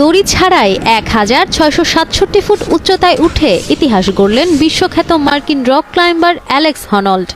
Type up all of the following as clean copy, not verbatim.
দড়ি ছাড়াই ১,৬৬৭ ফুট উচ্চতায় উঠে ইতিহাস গড়লেন বিশ্বখ্যাত মার্কিন রক ক্লাইম্বার অ্যালেক্স হনল্ড।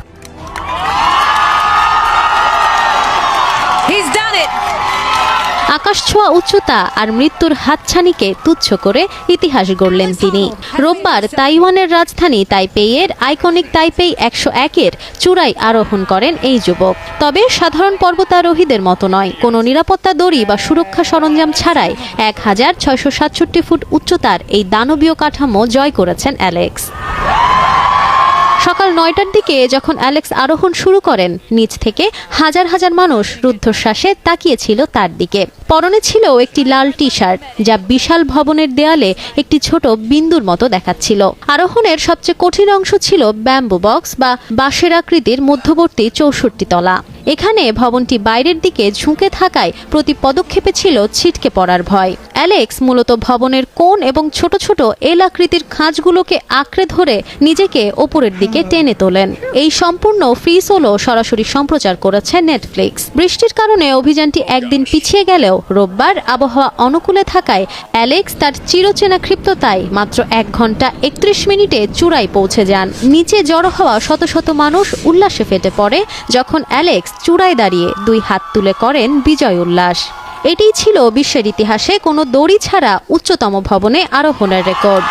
আকাশছোঁয়া উচ্চতা আর মৃত্যুর হাতছানিকে তুচ্ছ করে ইতিহাস গড়লেন তিনি। রোববার তাইওয়ানের রাজধানী তাইপেইয়ের আইকনিক তাইপেই ১০১-এর চূড়ায় আরোহণ করেন এই যুবক। তবে সাধারণ পর্বতারোহীদের মতো নয়, কোনো নিরাপত্তা দড়ি বা সুরক্ষা সরঞ্জাম ছাড়াই ১,৬৬৭ ফুট উচ্চতার এই দানবীয় কাঠামো জয় করেছেন অ্যালেক্স। সকাল ৯টার দিকে যখন অ্যালেক্স আরোহণ শুরু করেন, নিচ থেকে হাজার হাজার মানুষ রুদ্ধশ্বাসে তাকিয়েছিল তার দিকে। পরনে ছিল একটি লাল টি শার্ট, যা বিশাল ভবনের দেয়ালে একটি ছোট বিন্দুর মতো দেখাচ্ছিল। আরোহণের সবচেয়ে কঠিন অংশ ছিল ব্যাম্বু বক্স বা বাঁশের আকৃতির মধ্যবর্তী ৬৪ তলা। এখানে ভবনটি বাইরের দিকে ঝুঁকে থাকায় প্রতি পদক্ষেপে ছিল ছিটকে পড়ার ভয়। অ্যালেক্স মূলত ভবনের কোণ এবং ছোট ছোট এল আকৃতির খাঁজগুলোকে আঁকড়ে ধরে নিজেকে ওপরের দিকে টেনে তোলেন। এই সম্পূর্ণ ফ্রি সোলো সরাসরি সম্প্রচার করেছে নেটফ্লিক্স। বৃষ্টির কারণে অভিযানটি একদিন পিছিয়ে গেলেও রোববার আবহাওয়া অনুকূলে থাকায় অ্যালেক্স তার চিরচেনা ক্ষিপ্রতায় মাত্র ১ ঘন্টা ৩১ মিনিটে চূড়ায় পৌঁছে যান। নিচে জড়ো হওয়া শত শত মানুষ উল্লাসে ফেটে পড়ে যখন অ্যালেক্স চূড়ায় দাঁড়িয়ে ২ হাত তুলে করেন বিজয় উল্লাস। এটিই ছিল বিশ্বের ইতিহাসে কোনো দড়ি ছাড়া উচ্চতম ভবনে আরোহণের record.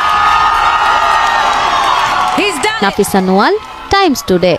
Nafisa Noyal, Times today.